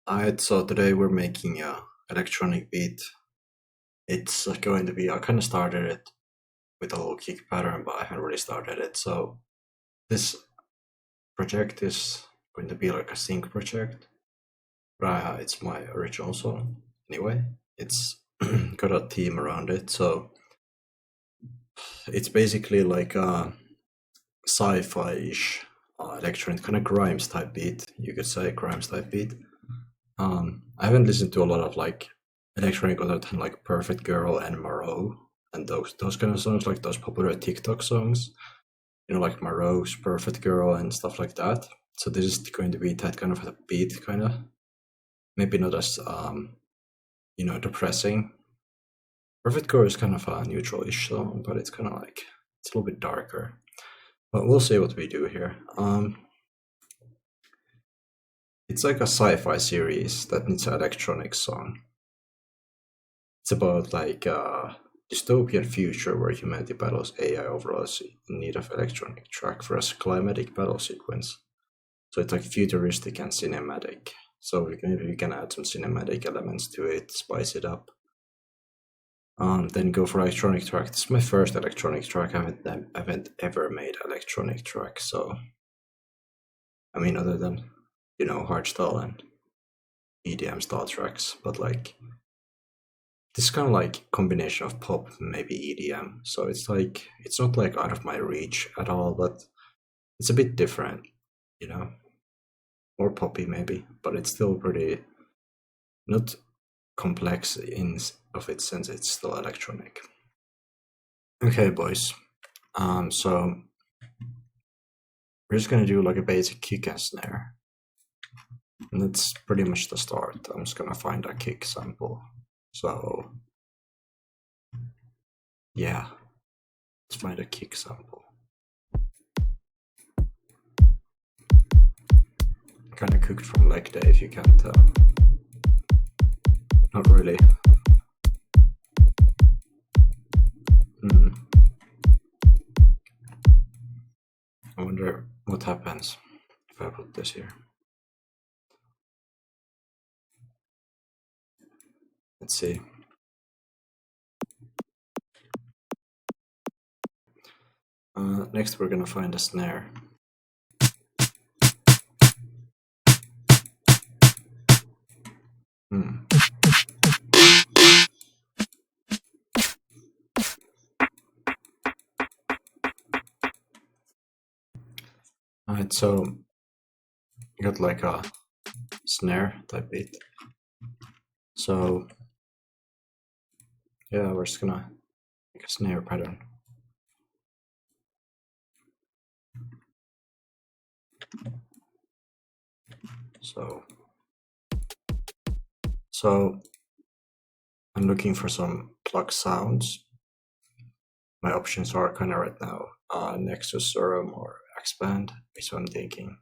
Alright, so today we're making a electronic beat. It's going to be, I kind of started it with a little kick pattern, but I haven't really started it. So this project is going to be like a sync project, but it's my original song. Anyway, it's got a theme around it. So it's basically like a sci-fi-ish electronic kind of Grimes type beat. You could say Grimes type beat. I haven't listened to a lot of like electronic other than like Perfect Girl and Moreau and those kind of songs, like those popular TikTok songs, like Moreau's Perfect Girl and stuff like that. So this is going to be that kind of a beat, kind of maybe not as depressing. Perfect Girl is kind of a neutral-ish song, but it's kind of like it's a little bit darker. But we'll see what we do here. It's like a sci-fi series that needs an electronic song. It's about like a dystopian future where humanity battles AI overlords in need of electronic track for a climatic battle sequence. So it's like futuristic and cinematic. So maybe we can add some cinematic elements to it, spice it up. Then go for electronic track. This is my first electronic track. I haven't ever made electronic track. So I mean, other than hardstyle and EDM style tracks, but like this is kind of like combination of pop, maybe EDM. So it's like it's not like out of my reach at all, but it's a bit different, more poppy maybe, but it's still pretty not complex in of its sense. It's still electronic. Okay, boys. So we're just gonna do like a basic kick and snare, and that's pretty much the start. I'm just gonna find a kick sample. So yeah, let's find a kick sample. Kind of cooked from leg day, if you can't tell. Not really. I wonder what happens if I put this here. Let's see. Next we're gonna find a snare. Alright, so you got like a snare type beat. So yeah, we're just gonna make a snare pattern. So I'm looking for some pluck sounds. My options are kind of right now Nexus, Serum, or Expand, is what I'm thinking.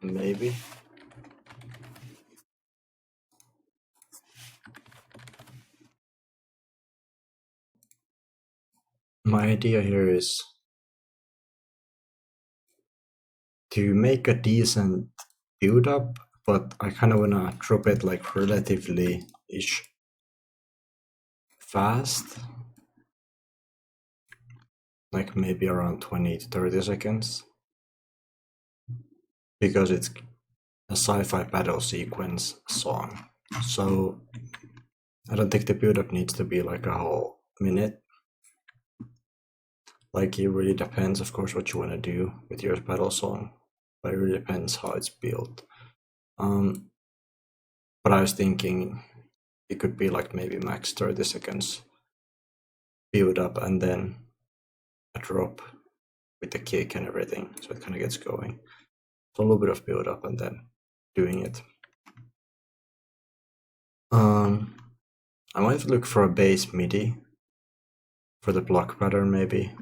Maybe. My idea here is to make a decent build up, but I kind of wanna drop it like relatively-ish fast, like maybe around 20 to 30 seconds, because it's a sci-fi battle sequence song. So I don't think the build-up needs to be like a whole minute. Like it really depends, of course, what you want to do with your battle song, but it really depends how it's built. But I was thinking it could be like maybe max 30 seconds build up and then a drop with the kick and everything, so it kind of gets going. So a little bit of build up and then doing it. I might look for a bass MIDI for the block pattern maybe,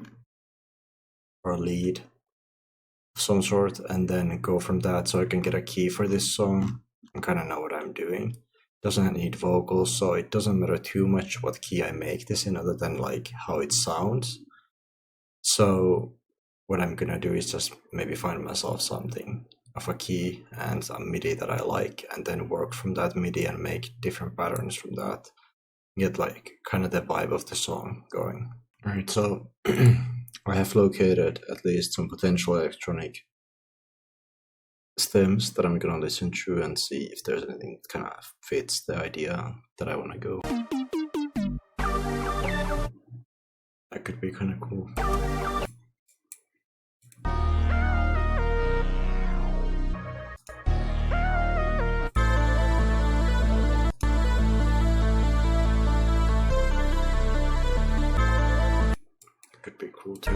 or a lead. of some sort, and then go from that so I can get a key for this song and kind of know what I'm doing. Doesn't need vocals, so it doesn't matter too much what key I make this in, other than like how it sounds. So what I'm gonna do is just maybe find myself something of a key and a MIDI that I like, and then work from that MIDI and make different patterns from that. Get like kind of the vibe of the song going. Alright, so I have located at least some potential electronic stems that I'm gonna listen to and see if there's anything that kind of fits the idea that I wanna go. That could be kind of cool. Could be cool too.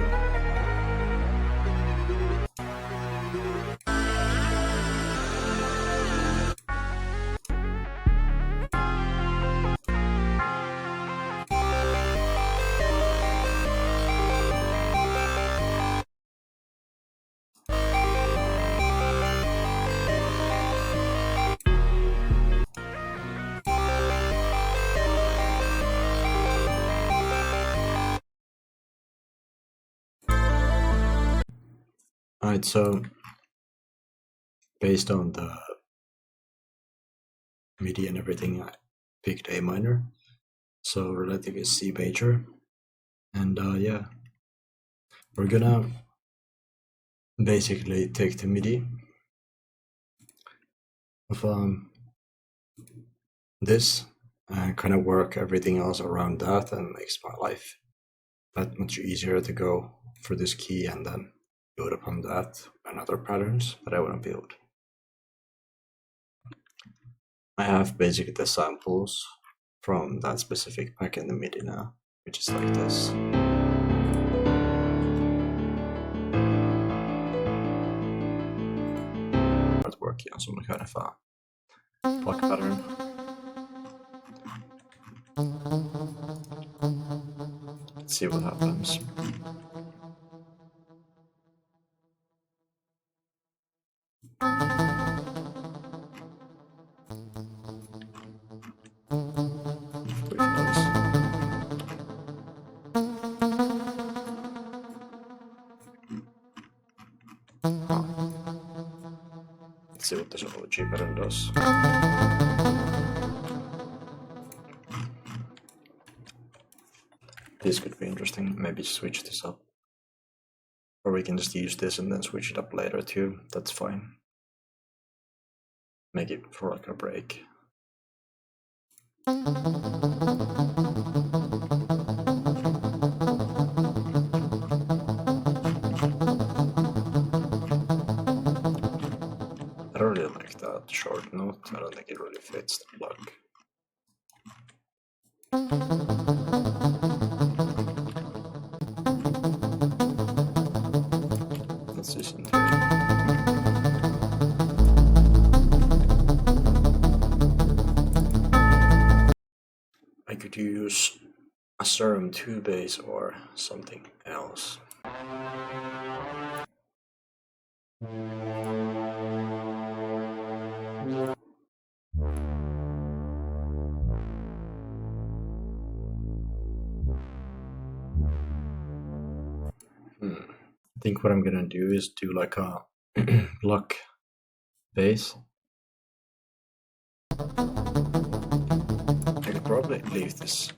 Alright, so based on the MIDI and everything, I picked A minor, so relative is C major, and yeah, we're gonna basically take the MIDI of this and kind of work everything else around that, and makes my life that much easier to go for this key and then build upon that and other patterns that I want to build. I have basically the samples from that specific pack in the MIDI now, which is like this. Start working on some kind of a block pattern. Let's see what happens. Let's see what this OG pattern does. This could be interesting. Maybe switch this up. Or we can just use this and then switch it up later too. That's fine. Make it for like a break. I don't really like that short note. I don't think it really fits the block. Let's listen to it. I could use a serum 2 bass or something else. I think what I'm gonna do is do like a block bass. I could probably leave this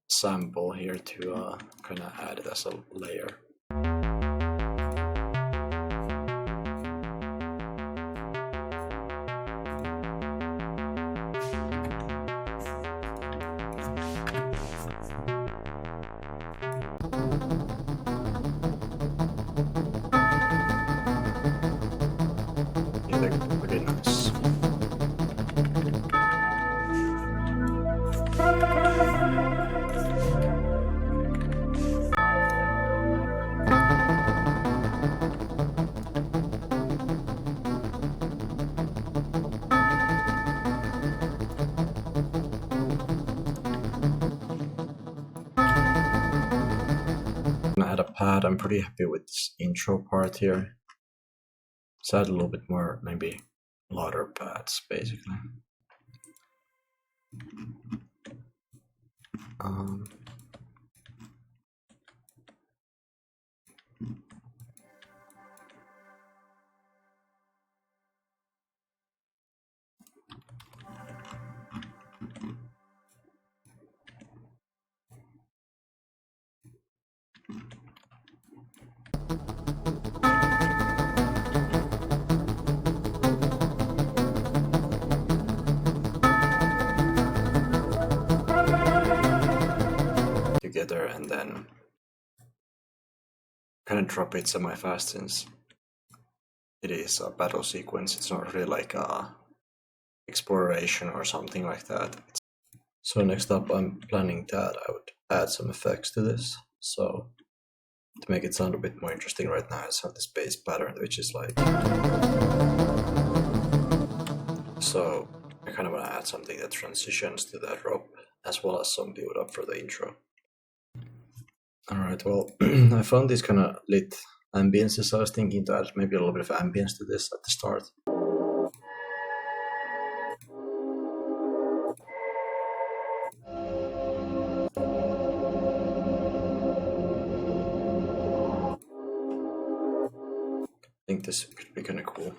sample here to kind of add it as a layer. Yeah, that could be pretty nice. that, I'm pretty happy with this intro part here. Let's add a little bit more, maybe louder pads, basically. Together and then kind of drop it semi-fast since it is a battle sequence. It's not really like a exploration or something like that. So next up, I'm planning that I would add some effects to this. So to make it sound a bit more interesting right now, I just have this bass pattern, which is like. So I kind of want to add something that transitions to that rope, as well as some build up for the intro. Alright, well, I found these kind of lit ambiences, so I was thinking to add maybe a little bit of ambience to this at the start. I think this could be kind of cool.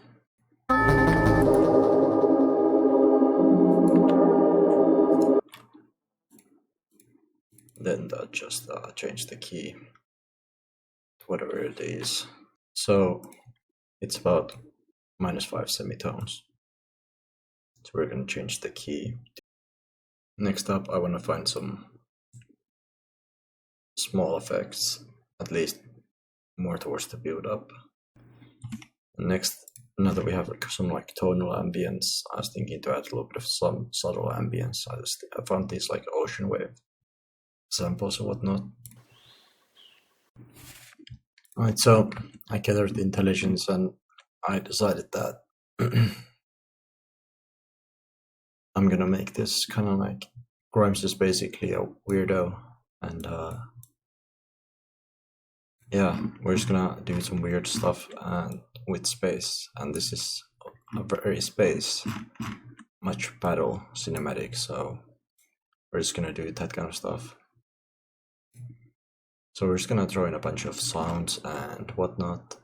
Then that just change the key to whatever it is. So it's about -5 semitones. So we're going to change the key. Next up, I want to find some small effects, at least more towards the build up. Next, now that we have some like tonal ambience, I was thinking to add a little bit of some subtle ambience. I found these like ocean wave samples or whatnot. Alright, so I gathered the intelligence and I decided that I'm gonna make this kind of like Grimes is basically a weirdo, and yeah, we're just gonna do some weird stuff and with space, and this is a very space, much battle cinematic, so we're just gonna do that kind of stuff. So we're just gonna throw in a bunch of sounds and whatnot,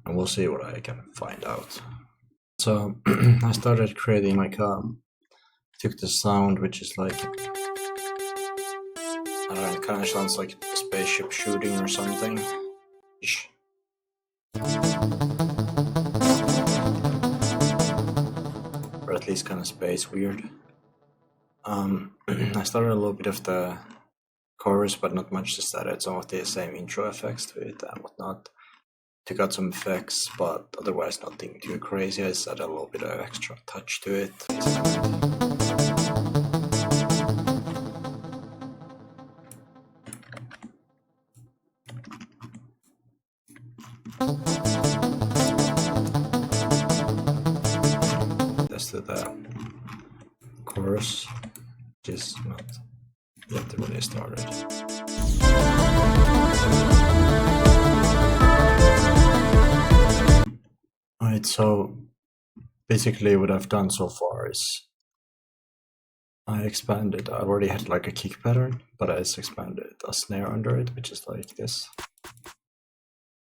and we'll see what I can find out. So I started creating like took the sound, which is like, I don't know, it kind of sounds like a spaceship shooting or something. Or at least kind of space weird. I started a little bit of the chorus, but not much, just added some of the same intro effects to it and whatnot. Took out some effects, but otherwise nothing too crazy. I just added a little bit of extra touch to it. That's to the chorus, which is not yet really started. Alright, so basically what I've done so far is I expanded. I already had like a kick pattern, but I just expanded a snare under it, which is like this.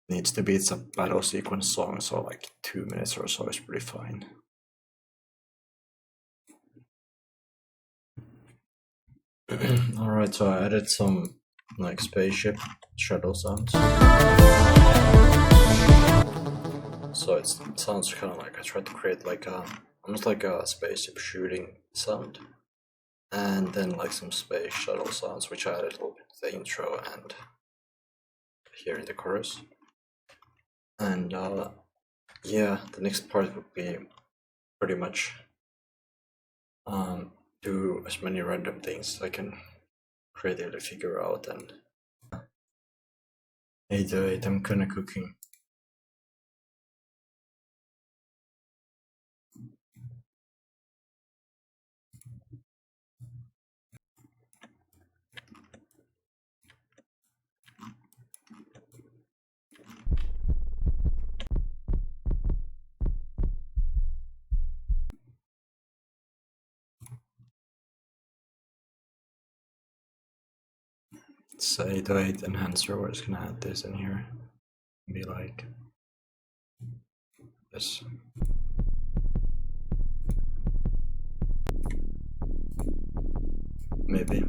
Needs to be, it's a battle sequence song, so like 2 minutes or so is pretty fine. Alright, so I added some like spaceship shuttle sounds. So it sounds kind of like I tried to create like a almost like a spaceship shooting sound, and then like some space shuttle sounds, which I added a little bit to the intro and here in the chorus. And yeah, the next part would be pretty much do as many random things I can creatively figure out. And 808, I'm kind of cooking. Say the 8 enhancer, we're just gonna add this in here. Be like this. Maybe.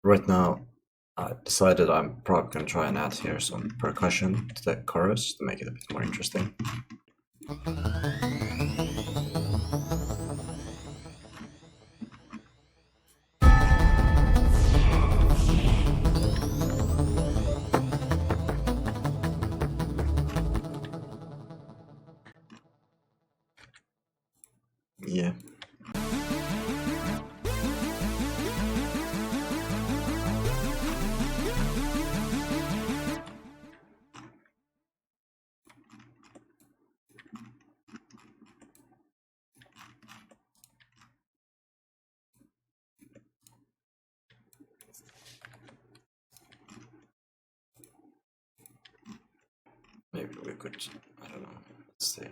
Right now, I decided I'm probably gonna try and add here some percussion to the chorus to make it a bit more interesting. Yeah. Maybe we could, I don't know, let's see.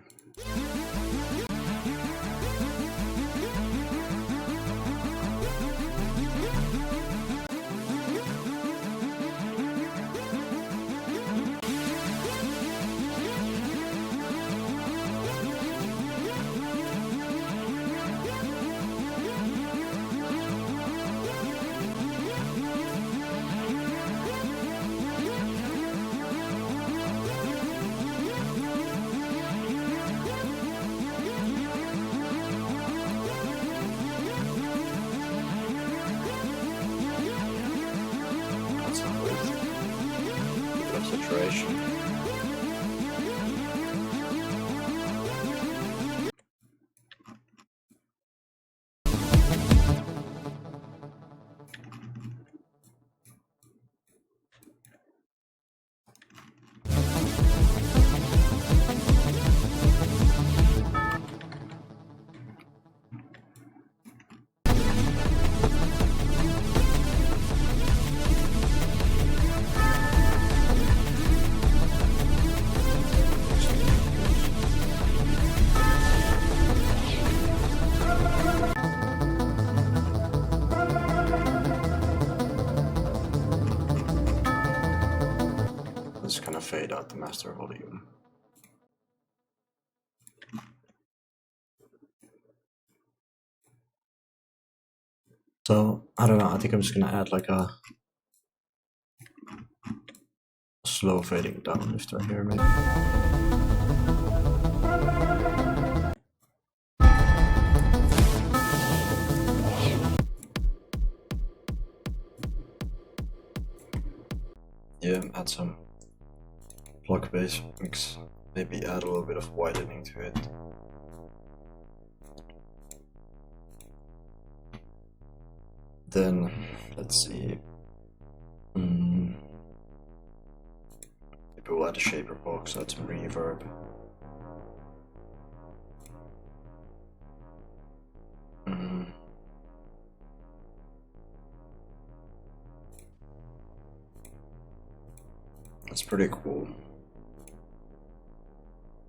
That's not good. A bit of saturation. Just kind of fade out the master volume. So, I don't know, I think I'm just gonna add like a slow fading down lifter here, maybe. Yeah, add some block bass mix, maybe add a little bit of widening to it. Then, let's see. Maybe we'll add a shaper box, add some reverb. That's pretty cool.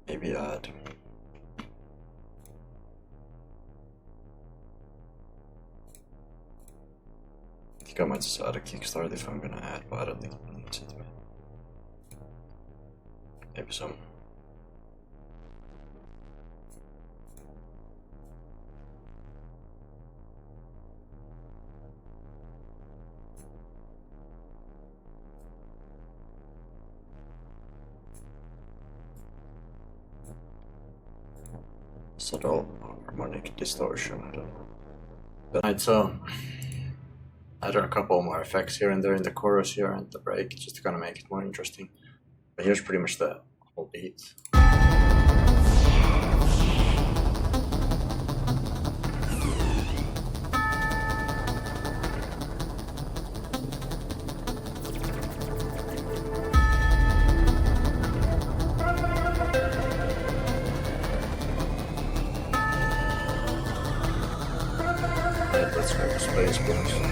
Maybe add. I think I might just add a kickstart if I'm gonna add, but I don't think it needs it. Maybe some. Subtle harmonic distortion, I don't know. Right, so add a couple more effects here and there in the chorus here and the break, just to kind of make it more interesting. But here's pretty much the whole beat. Let's go to space. guess.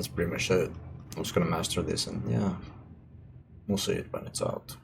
That's pretty much it. I'm just gonna master this and yeah, we'll see it when it's out.